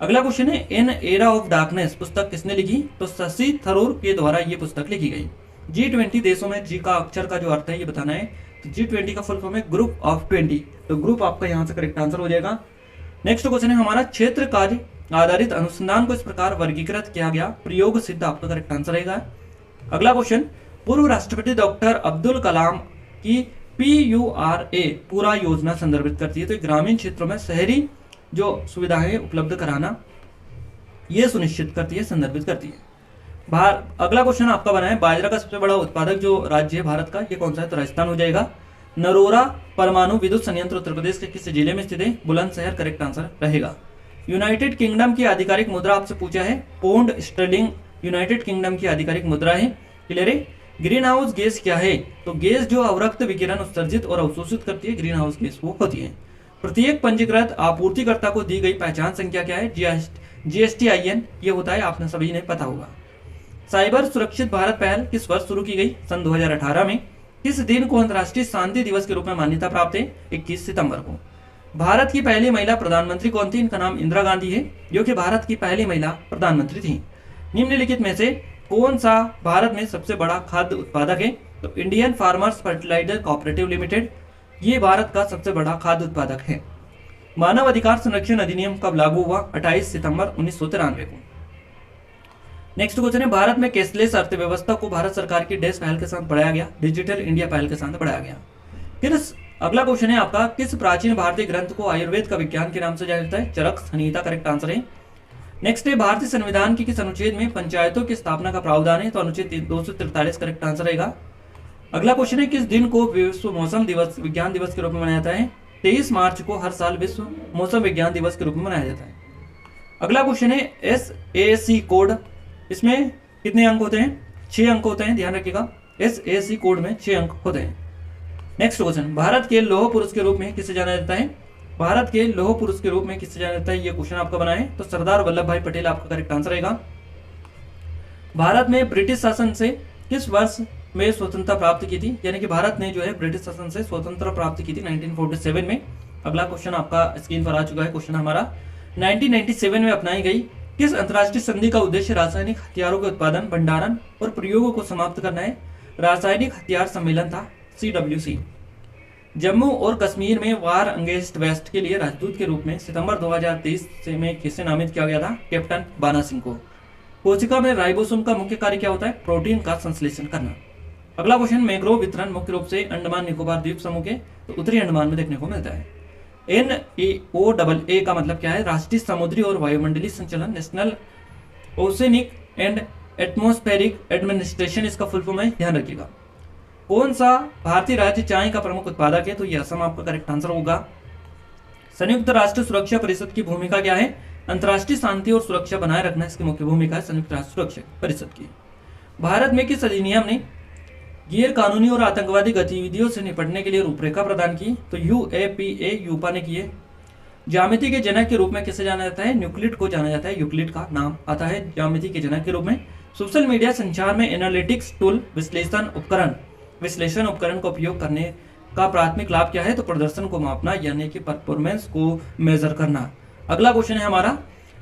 अगला क्वेश्चन है, एन एरा ऑफ डार्कनेस पुस्तक किसने लिखी? तो शशि थरूर के द्वारा ये पुस्तक लिखी गई। G20 देशों में G का अक्षर का जो अर्थ है ये बताना है। तो G20 का फुल फॉर्म है ग्रुप ऑफ 20, तो ग्रुप आपका यहाँ से करेक्ट आंसर हो जाएगा। नेक्स्ट क्वेश्चन है हमारा, क्षेत्र कार्य आधारित अनुसंधान को इस प्रकार वर्गीकृत किया गया, प्रयोग सिद्ध आपका करेक्ट आंसर रहेगा। अगला क्वेश्चन, पूर्व राष्ट्रपति डॉक्टर अब्दुल कलाम की PURA पूरा योजना संदर्भित करती है। तो ग्रामीण क्षेत्रों में शहरी जो सुविधाएं उपलब्ध कराना यह सुनिश्चित करती है, संदर्भित करती है। अगला क्वेश्चन आपका बना है, बाजरा का सबसे बड़ा उत्पादक जो राज्य है भारत का, ये कौन सा है? तो राजस्थान हो जाएगा। नरोरा परमाणु विद्युत संयंत्र उत्तर प्रदेश के किस जिले में स्थित है? बुलंदशहर करेक्ट आंसर रहेगा। यूनाइटेड किंगडम की आधिकारिक मुद्रा आपसे पूछा है, पौंड स्टर्लिंग यूनाइटेड किंगडम की आधिकारिक मुद्रा है। क्लियर है। ग्रीन हाउस गैस क्या है? तो गैस जो अवरक्त विकिरण उत्सर्जित और अवशोषित करती है, ग्रीन हाउस गैस वो होती है। प्रत्येक पंजीकृत आपूर्तिकर्ता को दी गई पहचान संख्या क्या है? GSTIN ये होता है, आपने सभी ने पता होगा। साइबर सुरक्षित भारत पहल किस वर्ष शुरू की गई? सन 2018 में। किस दिन को अंतर्राष्ट्रीय शांति दिवस के रूप में मान्यता प्राप्त है? 21 सितंबर को। भारत की पहली महिला प्रधानमंत्री कौन थी? इनका नाम इंदिरा गांधी है, जो कि भारत की पहली महिला प्रधानमंत्री थी। निम्नलिखित में से कौन सा भारत में सबसे बड़ा खाद्य उत्पादक है? तो Indian Farmers Fertiliser Cooperative Limited ये भारत का सबसे बड़ा खाद्य उत्पादक है। मानव अधिकार संरक्षण अधिनियम कब लागू हुआ? 28 सितंबर 1993 को। नेक्स्ट क्वेश्चन है, भारत में कैशलेस अर्थव्यवस्था को भारत सरकार की डैश पहल के साथ बढ़ाया गया? डिजिटल इंडिया पहल के साथ बढ़ाया गया। फिर अगला क्वेश्चन है आपका, किस प्राचीन भारतीय ग्रंथ को आयुर्वेद का विज्ञान के नाम से जाना जाता है? चरक संहिता करेक्ट आंसर है। नेक्स्ट है, भारतीय संविधान की किस अनुच्छेद में पंचायतों की स्थापना का प्रावधान है? तो अनुच्छेद 243 करेक्ट आंसर रहेगा। अगला क्वेश्चन है किस दिन को विश्व मौसम दिवस विज्ञान दिवस के रूप में मनाया जाता है? 23 मार्च को हर साल विश्व मौसम विज्ञान दिवस के रूप में मनाया जाता है। अगला क्वेश्चन है SAC कोड, इसमें कितने अंक होते हैं? 6 अंक होते हैं, ध्यान रखिएगा। SAC कोड में 6 अंक होते हैं। नेक्स्ट क्वेश्चन, भारत के लौह पुरुष के रूप में किसे जाना जाता है? भारत के लौह पुरुष के रूप में किसे जाना जाता है? ये क्वेश्चन आपका बना है, तो सरदार वल्लभ भाई पटेल आपका करेक्ट आंसर रहेगा। भारत में ब्रिटिश शासन से किस वर्ष में स्वतंत्रता प्राप्त की थी? यानी कि भारत ने जो है ब्रिटिश शासन से स्वतंत्रता प्राप्त की थी 1947 में। अगला क्वेश्चन आपका स्क्रीन पर आ चुका है। क्वेश्चन हमारा 1997 में अपनाई गई किस अंतर्राष्ट्रीय संधि का उद्देश्य रासायनिक हथियारों के उत्पादन, भंडारण और प्रयोगों को समाप्त करना है? रासायनिक हथियार सम्मेलन था, CWC। जम्मू और कश्मीर में वार अगेंस्ट वेस्ट के लिए राजदूत के रूप में सितंबर 2023 में किसे नामित किया गया था? कैप्टन बाना सिंह को। कोशिका में राइबोसोम का मुख्य कार्य क्या होता है? प्रोटीन का संश्लेषण करना। अगला क्वेश्चन, मैंग्रोव वितरण मुख्य रूप से अंडमान निकोबार द्वीप समूह के तो उत्तरी अंडमान में देखने को मिलता है। NAOAA का मतलब क्या है? राष्ट्रीय समुद्री और वायुमंडलीय संचलन, national oceanic and atmospheric administration इसका फुल फॉर्म है, ध्यान रखिएगा। कौन सा भारतीय राज्य चाय का प्रमुख उत्पादक है? तो ये असम आपका करेक्ट आंसर होगा। संयुक्त राष्ट्र सुरक्षा परिषद की भूमिका क्या है? अंतर्राष्ट्रीय शांति और सुरक्षा बनाए रखना इसकी मुख्य भूमिका है संयुक्त राष्ट्र सुरक्षा परिषद की। भारत में किस अधिनियम ने गैर कानूनी और आतंकवादी गतिविधियों से निपटने के लिए रूपरेखा प्रदान की? तो UAPA यूपा ने की है। ज्यामिति के जनक के रूप में किसे जाना जाता है? न्यूक्लिड को जाना जाता है, यूक्लिड का नाम आता है ज्यामिति के जनक के रूप में। सोशल मीडिया संचार में एनालिटिक्स टूल विश्लेषण उपकरण का उपयोग करने का प्राथमिक लाभ क्या है? तो प्रदर्शन को मापना, यानी कि परफॉर्मेंस को मेजर करना। अगला क्वेश्चन है हमारा,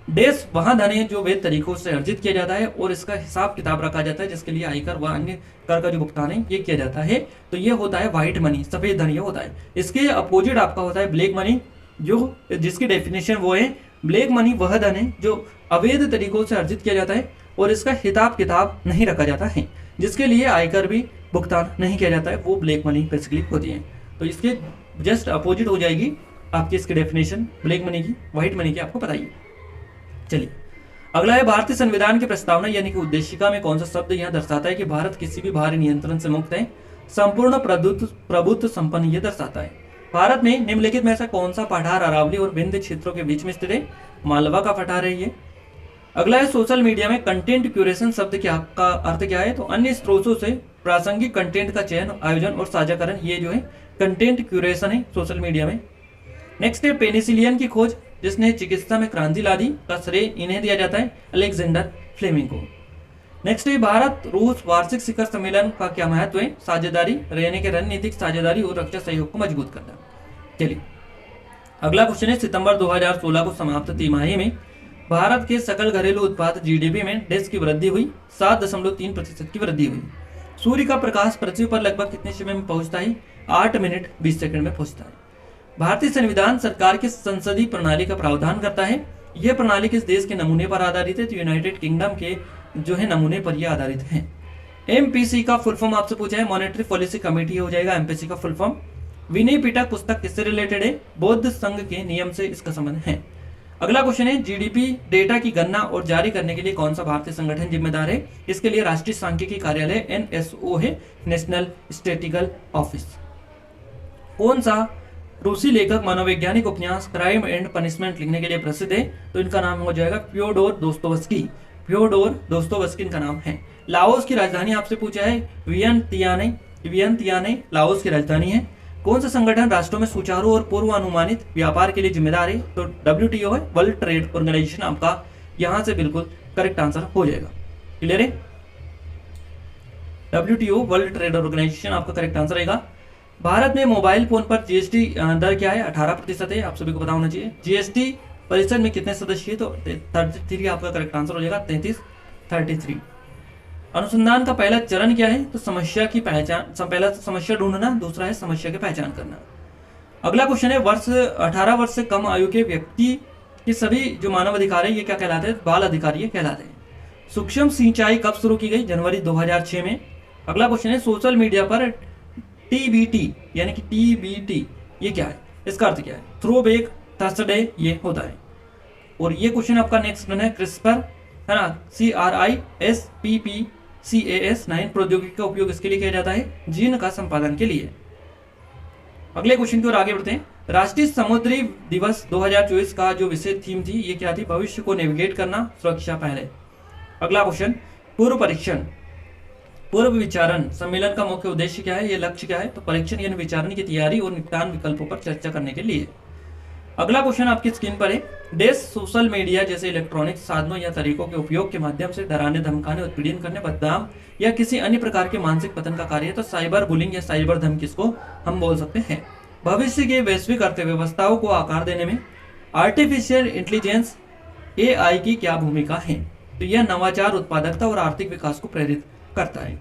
डैश वह धन है जो वैध तरीकों से अर्जित किया जाता है और इसका हिसाब किताब रखा जाता है, जिसके लिए आयकर व अन्य कर का जो भुगतान है ये किया जाता है। तो ये होता है व्हाइट मनी, सफेद धन ये होता है। इसके अपोजिट आपका होता है ब्लैक मनी, जो जिसकी डेफिनेशन वो है ब्लैक मनी वह धन है जो अवैध तरीकों से अर्जित किया जाता है और इसका हिसाब किताब नहीं रखा जाता है, जिसके लिए आयकर भी भुगतान नहीं किया जाता है, वो ब्लैक मनी बेसिकली होती है। तो इसके जस्ट अपोजिट हो जाएगी आपकी इसकी डेफिनेशन ब्लैक मनी की, व्हाइट मनी की आपको बताइए। चलिए अगला है, भारतीय संविधान की प्रस्तावना यानी कि उद्देशिका में कौन सा शब्द यह दर्शाता है कि भारत किसी भी बाहरी नियंत्रण से मुक्त है, संपूर्ण प्रभुत्व संपन्न ये दर्शाता है। भारत में निम्नलिखित में से कौन सा पठार अरावली और विंध्य क्षेत्रों के बीच में स्थित है? मालवा का पठार है ये। अगला है, सोशल मीडिया में कंटेंट क्यूरेशन शब्द क्या का अर्थ क्या है? तो अन्य स्रोतों से प्रासंगिक कंटेंट का चयन, आयोजन और साझाकरण, ये जो है कंटेंट क्यूरेशन है सोशल मीडिया में। नेक्स्ट है, पेनिसिलियन की खोज जिसने चिकित्सा में क्रांति ला दी का श्रेय इन्हें दिया जाता है, अलेक्जेंडर फ्लेमिंग को। नेक्स्ट है, भारत रूस वार्षिक शिखर सम्मेलन का क्या महत्व है? साझेदारी, रहने के रणनीतिक साझेदारी और रक्षा सहयोग को मजबूत करना। चलिए अगला क्वेश्चन है, सितंबर 2016 को समाप्त तिमाही में भारत के सकल घरेलू उत्पाद GDP में डैश की वृद्धि हुई? 7.3% की वृद्धि हुई। सूर्य का प्रकाश पृथ्वी पर लगभग कितने समय में पहुंचता है? 8 मिनट 20 सेकंड में पहुंचता है। भारतीय संविधान सरकार की संसदीय प्रणाली का प्रावधान करता है। यह प्रणाली किस देश के नमूने पर आधारित है? तो यूनाइटेड किंगडम के जो है नमूने पर यह आधारित है। MPC का फुल फॉर्म आपसे पूछा है, मॉनेटरी पॉलिसी कमेटी हो जाएगा MPC का फुल फॉर्म। विनय पिटक पुस्तक किससे रिलेटेड है? बौद्ध संघ के नियम से इसका संबंध है। अगला क्वेश्चन है, GDP डेटा की गणना और जारी करने के लिए कौन सा भारतीय संगठन जिम्मेदार है? इसके लिए राष्ट्रीय सांख्यिकी कार्यालय NSO है, नेशनल स्टैटिस्टिकल ऑफिस। कौन सा रूसी लेखक मनोवैज्ञानिक उपन्यास क्राइम एंड पनिशमेंट लिखने के लिए प्रसिद्ध है? तो इनका नाम हो जाएगा फ्योडोर दोस्तोवस्की। फ्योडोर दोस्तोवस्की इनका नाम है। लाओस की राजधानी आपसे पूछा है, वियंतियाने लाओस की राजधानी है। कौन सा संगठन राष्ट्रों में सुचारू और पूर्वानुमानित व्यापार के लिए जिम्मेदार है? तो WTO है, वर्ल्ड ट्रेड ऑर्गेनाइजेशन आपका यहां से बिल्कुल करेक्ट आंसर हो जाएगा। क्लियर है? WTO वर्ल्ड ट्रेड ऑर्गेनाइजेशन आपका करेक्ट आंसर रहेगा। भारत में मोबाइल फोन पर GST दर क्या है? 18% है, आप सभी को पता होना चाहिए। GST परिषद में कितने सदस्य है? तो 33 आपका करेक्ट आंसर हो जाएगा, 33। अनुसंधान का पहला चरण क्या है? तो समस्या की पहचान, पहला समस्या ढूंढना, दूसरा है समस्या की पहचान करना। अगला क्वेश्चन है, 18 वर्ष से कम आयु के व्यक्ति के सभी जो मानव अधिकार है ये क्या कहलाते हैं? बाल अधिकार ये कहलाते हैं। सूक्ष्म सिंचाई कब शुरू की गई? जनवरी 2006 में। अगला क्वेश्चन है, सोशल मीडिया पर TBT यानी कि TBT ये क्या है? इसका अर्थ क्या है? थ्रो बैक थर्सडे ये होता है। और ये क्वेश्चन आपका नेक्स्ट है, क्रिस्पर है ना, CRISPR CAS 9 प्रौद्योगिकी का उपयोग इसके लिए किया जाता है, जीन का संपादन के लिए। अगले क्वेश्चन की ओर आगे बढ़ते हैं। राष्ट्रीय समुद्री दिवस 2024 का जो विषय थीम थी ये क्या थी? भविष्य को नेविगेट करना, सुरक्षा पहले। अगला क्वेश्चन, पूर्व परीक्षण पूर्व विचारण सम्मेलन का मुख्य उद्देश्य क्या है? ये लक्ष्य क्या है? तो परीक्षण यानी विचारण की तैयारी और निपटान विकल्पों पर चर्चा करने के लिए। अगला क्वेश्चन आपकी स्क्रीन पर है। देश सोशल मीडिया जैसे इलेक्ट्रॉनिक साधनों या तरीकों के उपयोग के माध्यम से डराने, धमकाने, उत्पीड़न करने, बदनाम या किसी अन्य प्रकार के मानसिक पतन का कार्य है। तो साइबर बुलिंग या साइबर धमकी इसको हम बोल सकते हैं। भविष्य के वैश्विक अर्थव्यवस्थाओं को आकार देने में आर्टिफिशियल इंटेलिजेंस AI की क्या भूमिका है? तो यह नवाचार, उत्पादकता और आर्थिक विकास को प्रेरित करता है।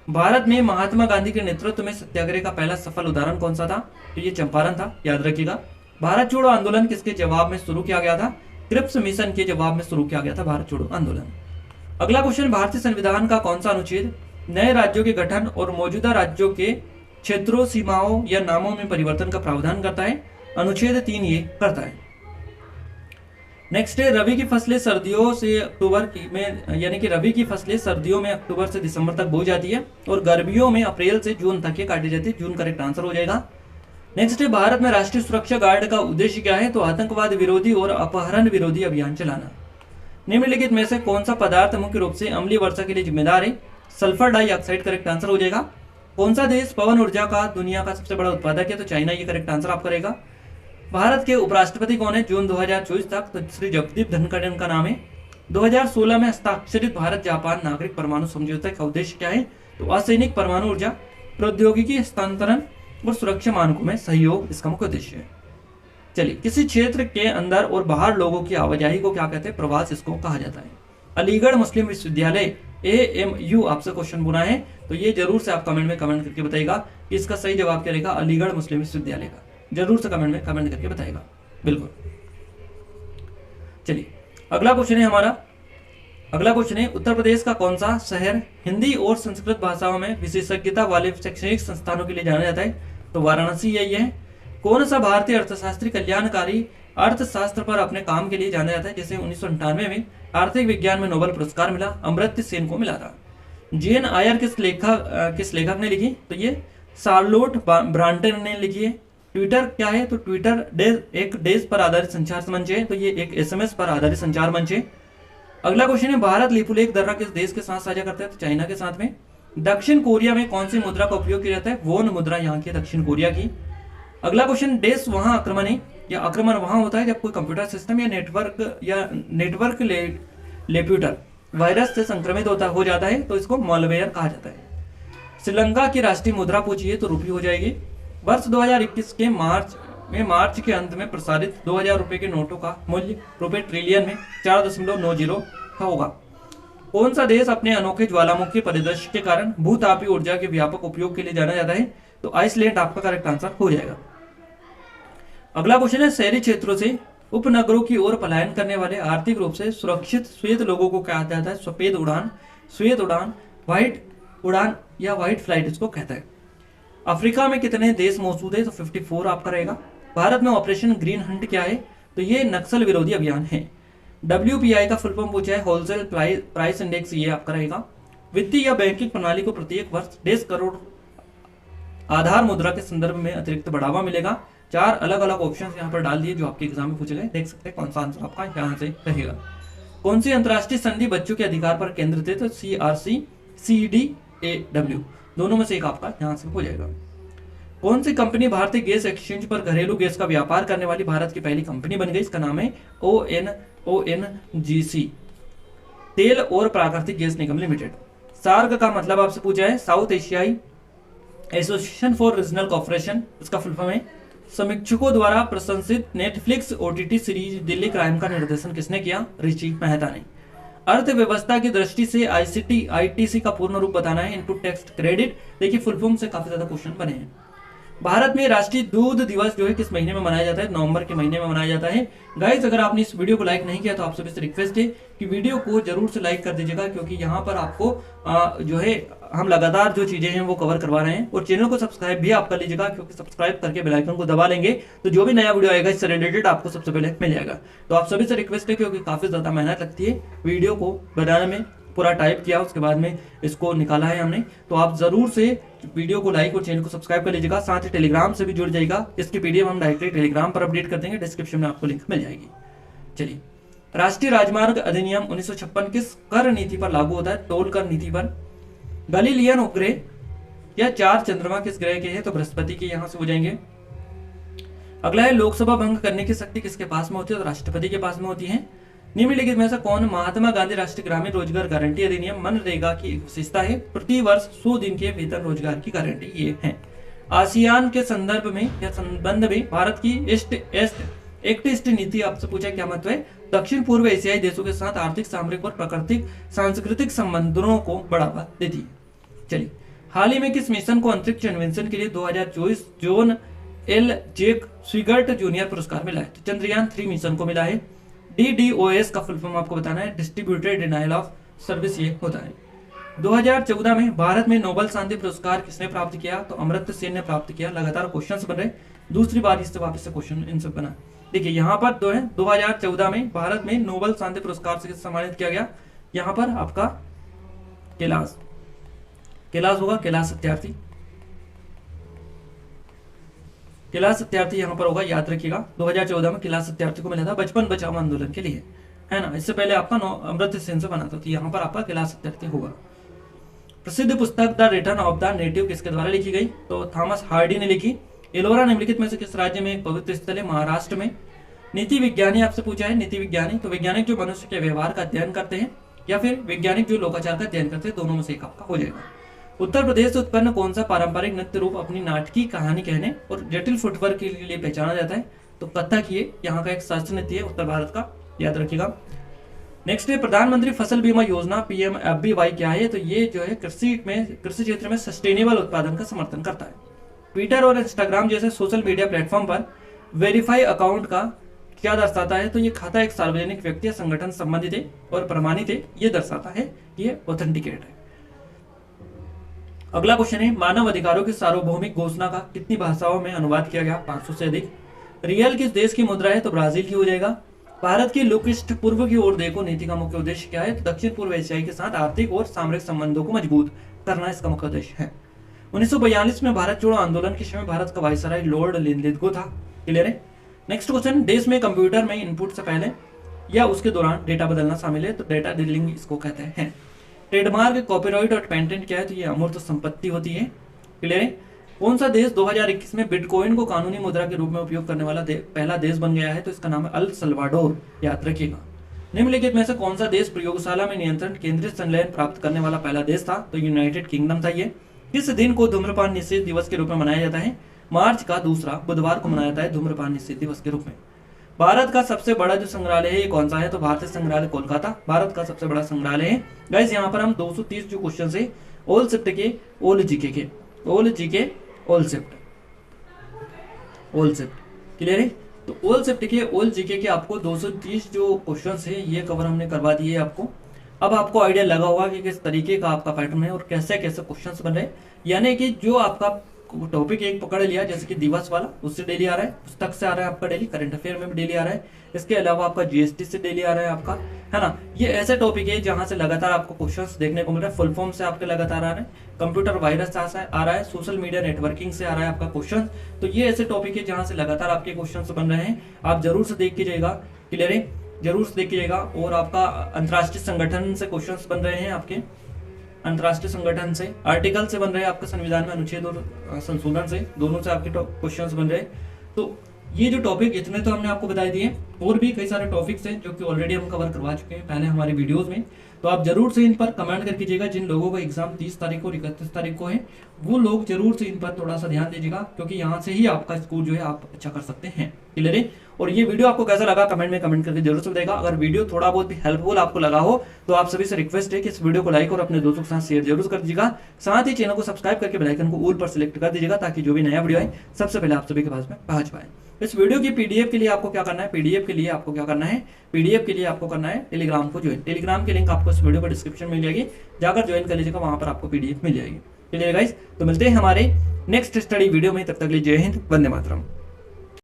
भारत में महात्मा गांधी के नेतृत्व में सत्याग्रह का पहला सफल उदाहरण कौन सा था? तो ये चंपारण था, याद रखिएगा। भारत छोड़ो आंदोलन किसके जवाब में शुरू किया गया था? क्रिप्स मिशन के जवाब में शुरू किया गया था भारत छोड़ो आंदोलन। अगला क्वेश्चन, भारतीय संविधान का कौन सा अनुच्छेद नए राज्यों के गठन और मौजूदा राज्यों के क्षेत्रों, सीमाओं या नामों में परिवर्तन का प्रावधान करता है? अनुच्छेद 3 ये करता है। नेक्स्ट है, रबी की फसलें सर्दियों से अक्टूबर में यानी कि रबी की फसलें सर्दियों में अक्टूबर से दिसंबर तक बोई जाती है और गर्मियों में अप्रैल से जून तक ये काटी जाती है। जून करेक्ट आंसर हो जाएगा। नेक्स्ट है, भारत में राष्ट्रीय सुरक्षा गार्ड का उद्देश्य क्या है? तो आतंकवाद विरोधी और अपहरण विरोधी अभियान चलाना। निम्नलिखित में से कौन सा पदार्थ मुख्य रूप से अम्लीय वर्षा के लिए जिम्मेदार है? सल्फर डाइऑक्साइड करेक्ट आंसर हो जाएगा। कौन सा देश पवन ऊर्जा का दुनिया का सबसे बड़ा उत्पादक है? तो चाइना, ये करेक्ट आंसर आप करेगा। भारत के उपराष्ट्रपति कौन है जून 2024 तक? तो श्री जगदीप धनखड़ उनका नाम है। 2016 में हस्ताक्षरित भारत जापान नागरिक परमाणु समझौते का उद्देश्य क्या है? तो असैनिक परमाणु ऊर्जा, प्रौद्योगिकी हस्तांतरण और सुरक्षा मानकों में सहयोग इसका मुख्य उद्देश्य है। चलिए, किसी क्षेत्र के अंदर और बाहर लोगों की आवाजाही को क्या कहते हैं? प्रवास इसको कहा जाता है। अलीगढ़ मुस्लिम विश्वविद्यालय AMU आपसे क्वेश्चन बुना है, तो ये जरूर से आप कमेंट में कमेंट करके बताइएगा कि इसका सही जवाब क्या रहेगा। अलीगढ़ मुस्लिम विश्वविद्यालय का जरूर से कमेंट में कमेंट करके बताइएगा, बिल्कुल। चलिए, अगला क्वेश्चन है हमारा। अगला क्वेश्चन है, उत्तर प्रदेश का कौन सा शहर हिंदी और संस्कृत भाषाओं में विशेषज्ञता वाले शैक्षणिक संस्थानों के लिए जाना जाता है? तो वाराणसी यही है। कौन सा भारतीय अर्थशास्त्री कल्याणकारी अर्थशास्त्र पर अपने काम के लिए जाना जाता है, जिसे 1998 में आर्थिक विज्ञान में नोबेल पुरस्कार मिला? अमर्त्य सेन को मिला था। जेन आयर किस लेखक ने लिखी? तो ये शार्लोट ब्रांटन ने लिखी है। ट्विटर क्या है? तो ट्विटर एक देश पर आधारित संचार मंच है, तो ये एक SMS पर आधारित संचार मंच है। अगला क्वेश्चन है, भारत लिपुलेख दर्रा किस देश के साथ साझा करता है? तो चाइना के साथ में। दक्षिण कोरिया में कौन सी मुद्रा का उपयोग किया जाता है? वोन मुद्रा यहाँ की दक्षिण कोरिया की। अगला क्वेश्चन, देश वहां आक्रमण है या आक्रमण वहां होता है जब कोई कंप्यूटर सिस्टम या नेटवर्क लेप्यूटर वायरस से संक्रमित हो जाता है, तो इसको मॉलवेयर कहा जाता है। श्रीलंका की राष्ट्रीय मुद्रा पूछिए तो रुपये हो जाएगी। वर्ष 2021 के मार्च के अंत में प्रसारित 2000 रुपए के नोटों का मूल्य रुपए ट्रिलियन में 4.90 होगा। कौन सा देश अपने अनोखे ज्वालामुखी परिदृश्य के कारण भूतापीय ऊर्जा के व्यापक उपयोग के लिए जाना जाता है? तो आइसलैंड आपका करेक्ट आंसर हो जाएगा। अगला क्वेश्चन है, शहरी क्षेत्रों से उपनगरों की ओर पलायन करने वाले आर्थिक रूप से सुरक्षित श्वेत लोगों को क्या कहता है? सफेद उड़ान, श्वेत उड़ान, व्हाइट उड़ान या व्हाइट फ्लाइट इसको कहता है। अफ्रीका में कितने देश मौजूद है? तो 54 आपका रहेगा। भारत में ऑपरेशन ग्रीन हंट क्या है? तो ये नक्सल विरोधी अभियान है। WPI का फुल फॉर्म पूछा है, होलसेल प्राइस इंडेक्स, ये आपका रहेगा। वित्तीय या बैंकिंग प्रणाली को प्रत्येक वर्ष 1.5 करोड़ आधार मुद्रा के संदर्भ में अतिरिक्त बढ़ावा मिलेगा। 4 अलग अलग ऑप्शन यहाँ पर डाल दिए जो आपके एग्जाम में पूछे गए, देख सकते हैं कौन सा आंसर आपका यहाँ से रहेगा। कौन सी अंतरराष्ट्रीय संधि बच्चों के अधिकार पर केंद्रित है? तो CRC, CEDAW, दोनों में से एक आपका यहाँ से हो जाएगा। कौन सी कंपनी भारतीय गैस एक्सचेंज पर घरेलू गैस का व्यापार करने वाली भारत की पहली कंपनी बन गई? इसका नाम है ONGC, तेल और प्राकृतिक गैस निगम लिमिटेड। सार्क का मतलब आपसे पूछा है, साउथ एशियाई एसोसिएशन फॉर रीजनल कोऑपरेशन, इसका फुल फॉर्म है। समीक्षकों द्वारा प्रशंसित Netflix OTT series Delhi crime का निर्देशन किसने किया? ऋषि मेहता ने। अर्थव्यवस्था की दृष्टि से ITC का पूर्ण रूप बताना है, इनपुट टैक्स क्रेडिट। देखिए फुल फॉर्म से काफी ज्यादा क्वेश्चन बने हैं। भारत में राष्ट्रीय दूध दिवस जो है किस महीने में मनाया जाता है? नवंबर के महीने में मनाया जाता है। गाइस, अगर आपने इस वीडियो को लाइक नहीं किया तो आप सभी से रिक्वेस्ट है कि वीडियो को जरूर से लाइक कर दीजिएगा, क्योंकि यहाँ पर आपको जो है हम लगातार जो चीजें हैं वो कवर करवा रहे हैं। और चैनल को सब्सक्राइब भी आप कर लीजिएगा, क्योंकि सब्सक्राइब करके बेल आइकन को दबा लेंगे तो जो भी नया वीडियो आएगा इससे रिलेटेड आपको सबसे पहले मिल जाएगा। तो आप सभी से रिक्वेस्ट है, क्योंकि काफी ज्यादा मेहनत लगती है वीडियो को बनाने में पूरा टाइप किया, उसके बाद में इसको निकाला है हमने। तो आप जरूर से वीडियो को लाइक और चैनल को सब्सक्राइब कर लीजिएगा, साथ ही टेलीग्राम से भी जुड़ जाएगा। इसकी पीडीएफ हम डायरेक्टली टेलीग्राम पर अपडेट कर देंगे, डिस्क्रिप्शन में आपको लिंक मिल जाएगी। चलिए, राष्ट्रीय राजमार्ग अधिनियम 1956 किस कर नीति पर लागू होता है? टोल कर नीति पर। गैलीलियन उपग्रह या 4 चंद्रमा किस ग्रह के हैं? तो बृहस्पति के, यहां से हो जाएंगे। अगला है, लोकसभा भंग करने की शक्ति किसके पास में होती है? तो राष्ट्रपति के पास में होती है। निम्नलिखित में से कौन महात्मा गांधी राष्ट्रीय ग्रामीण रोजगार गारंटी अधिनियम मनरेगा की एक विशेषता है? प्रति वर्ष 100 दिन के वेतन रोजगार की गारंटी ये है। आसियान के संदर्भ में या संबंध में भारत की एक्ट ईस्ट नीति आपसे पूछा क्या महत्व है? दक्षिण पूर्व एशियाई देशों के साथ आर्थिक, सामरिक और प्राकृतिक सांस्कृतिक संबंधों को बढ़ावा देती है। चलिए, हाल ही में किस मिशन को अंतरिक्ष अन्वेषण के लिए 2024 जोन एल जेक स्विगर्ट जूनियर पुरस्कार मिला है? तो चंद्रयान 3 मिशन को मिला है। DDoS का फुल फॉर्म आपको बताना है, डिस्ट्रीब्यूटेड डिनायल ऑफ सर्विस, ये होता है। 2014 में भारत में नोबेल शांति पुरस्कार किसने प्राप्त किया? तो अमर्त्य सेन ने प्राप्त किया। लगातार क्वेश्चंस बन रहे, दूसरी बार इससे वापस से क्वेश्चन इनसे बना। देखिए यहाँ पर दो है, 2014 में भारत में नोबेल शांति पुरस्कार से सम्मानित किया गया। यहाँ पर आपका कैलाश होगा, कैलाश सत्यार्थी, कैलाश सत्यार्थी यहाँ पर होगा, याद रखिएगा। 2014 में कैलाश सत्यार्थी को मिला था बचपन बचाओ आंदोलन के लिए, है ना। इससे पहले आपका अमर्त्य सेन से बना था, तो यहाँ पर आपका कैलाश सत्यार्थी होगा। प्रसिद्ध पुस्तक the return of the native किसके द्वारा लिखी गई? तो थॉमस हार्डी ने लिखी। एलोरा निम्नलिखित में से किस राज्य में एक पवित्र स्थल है? महाराष्ट्र में। नीति विज्ञानी आपसे पूछा है, नीति विज्ञानी तो वैज्ञानिक जो मनुष्य के व्यवहार का अध्ययन करते हैं या फिर वैज्ञानिक जो लोकाचार का अध्ययन करते हैं, दोनों में से एक आपका हो जाएगा। उत्तर प्रदेश से उत्पन्न कौन सा पारंपरिक नृत्य रूप अपनी नाटकीय कहानी कहने और जटिल फुटवर्क के लिए पहचाना जाता है? तो कथक, ये यहाँ का एक शास्त्रीय नृत्य है उत्तर भारत का, याद रखिएगा। नेक्स्ट है, प्रधानमंत्री फसल बीमा योजना PMFBY क्या है? तो ये जो है कृषि क्षेत्र में सस्टेनेबल उत्पादन का समर्थन करता है। ट्विटर और इंस्टाग्राम जैसे सोशल मीडिया प्लेटफॉर्म पर वेरीफाई अकाउंट का क्या दर्शाता है? तो ये खाता एक सार्वजनिक व्यक्ति या संगठन संबंधित है और प्रमाणित है, ये दर्शाता है कि ये ऑथेंटिकेट है। अगला क्वेश्चन है, मानव अधिकारों की सार्वभौमिक घोषणा का कितनी भाषाओं में अनुवाद किया गया? 500 से अधिक। रियल किस देश की मुद्रा है? तो ब्राजील की हो जाएगा। भारत की लुकिस्ट पूर्व की ओर देखो नीति का मुख्य उद्देश्य क्या है? तो दक्षिण पूर्व एशियाई के साथ आर्थिक और सामरिक संबंधों को मजबूत करना इसका मुख्य उद्देश्य है। 1942 में भारत छोड़ो आंदोलन के समय भारत का वायसराय लॉर्ड लिनलिथगो था। क्लियर है। नेक्स्ट क्वेश्चन, देश में कंप्यूटर में इनपुट से पहले या उसके दौरान डेटा बदलना शामिल है? तो डेटा डीलिंग इसको कहते हैं। ट्रेडमार्क, कॉपीराइट और पेटेंट क्या है? तो ये अमूर्त संपत्ति होती है। क्लियर है। कौन सा देश 2021 में बिटकॉइन को कानूनी मुद्रा के रूप में उपयोग करने वाला पहला देश बन गया है? तो इसका नाम है अल सल्वाडोर, याद रखिएगा। निम्नलिखित में से कौन सा देश प्रयोगशाला में नियंत्रण केंद्रित संलयन प्राप्त करने वाला पहला देश था? तो यूनाइटेड किंगडम था ये। किस दिन को धूम्रपान निषेध दिवस के रूप में मनाया जाता है? मार्च का दूसरा बुधवार को मनाया जाता है धूम्रपान निषेध दिवस के रूप में। भारत का सबसे बड़ा जो संग्रहालय है ये कौन सा है? तो भारतीय संग्रहालय कोलकाता भारत का सबसे बड़ा संग्रहालय है। गाइस यहाँ पर हम 230 जो क्वेश्चन है ऑल शिफ्ट के, all GK all shift clear है। तो ऑल शिफ्ट के, ऑल जीके के आपको 230 जो क्वेश्चन है ये कवर हमने करवा दिए आपको। अब आपको आइडिया लगा होगा कि किस तरीके का आपका पैटर्न है और कैसे कैसे क्वेश्चंस बन रहे हैं। यानी कि जो आपका टॉपिक एक पकड़ लिया, जैसे कि दिवस वाला, उससे डेली आ रहा है, पुस्तक से आ रहा है आपका डेली, करंट अफेयर में भी डेली आ रहा है, इसके अलावा आपका GST से डेली आ रहा है आपका, है ना। ये ऐसे टॉपिक है जहां से लगातार आपको क्वेश्चंस देखने को मिल रहा है। फुल फॉर्म से आपके लगातार आ रहे हैं, कंप्यूटर वायरस से आ रहा है, सोशल मीडिया नेटवर्किंग से आ रहा है आपका क्वेश्चन। तो ये ऐसे टॉपिक है जहां से लगातार आपके क्वेश्चन बन रहे हैं। आप जरूर से देख कीजिएगा। क्लियर है, जरूर से देखिएगा। और आपका अंतर्राष्ट्रीय संगठन से क्वेश्चंस बन रहे हैं, आपके अंतर्राष्ट्रीय संगठन से, आर्टिकल से बन रहे हैं, आपके संविधान में अनुच्छेद और संशोधन से, दोनों से आपके क्वेश्चंस बन रहे हैं। तो ये जो टॉपिक इतने तो हमने आपको बता दिए, और भी कई सारे टॉपिक्स हैं जो कि ऑलरेडी हम कवर करवा चुके हैं पहले हमारे वीडियोस में। तो आप जरूर से इन पर कमेंट कर कीजिएगा। जिन लोगों का एग्जाम 30 तारीख और 31 तारीख को है, वो लोग जरूर से इन पर थोड़ा सा ध्यान दीजिएगा, क्योंकि यहाँ से ही आपका स्कोर जो है आप अच्छा कर सकते हैं। क्लियर है। और ये वीडियो आपको कैसा लगा कमेंट में कमेंट करके जरूर से बताइएगा। अगर वीडियो थोड़ा बहुत भी हेल्पफुल आपको लगा हो तो आप सभी से रिक्वेस्ट है कि इस वीडियो को लाइक और अपने दोस्तों के साथ शेयर जरूर कर दीजिएगा। साथ ही चैनल को सब्सक्राइब करके बेल आइकन को ऑल पर सिलेक्ट कर दीजिएगा, ताकि जो भी नया वीडियो आए सबसे पहले आप सभी के पास में पहुंच पाए। इस वीडियो की PDF के लिए आपको क्या करना है? PDF के लिए आपको करना है टेलीग्राम को ज्वाइन। टेलीग्राम की लिंक आपको इस वीडियो को डिस्क्रिप्शन में मिल जाएगी, जाकर ज्वाइन कर लीजिएगा, वहां पर आपको PDF मिल जाएगी। चलिए गाइस, तो मिलते हैं हमारे नेक्स्ट स्टडी वीडियो में। तब तक के लिए जय हिंद, वंदे मातरम।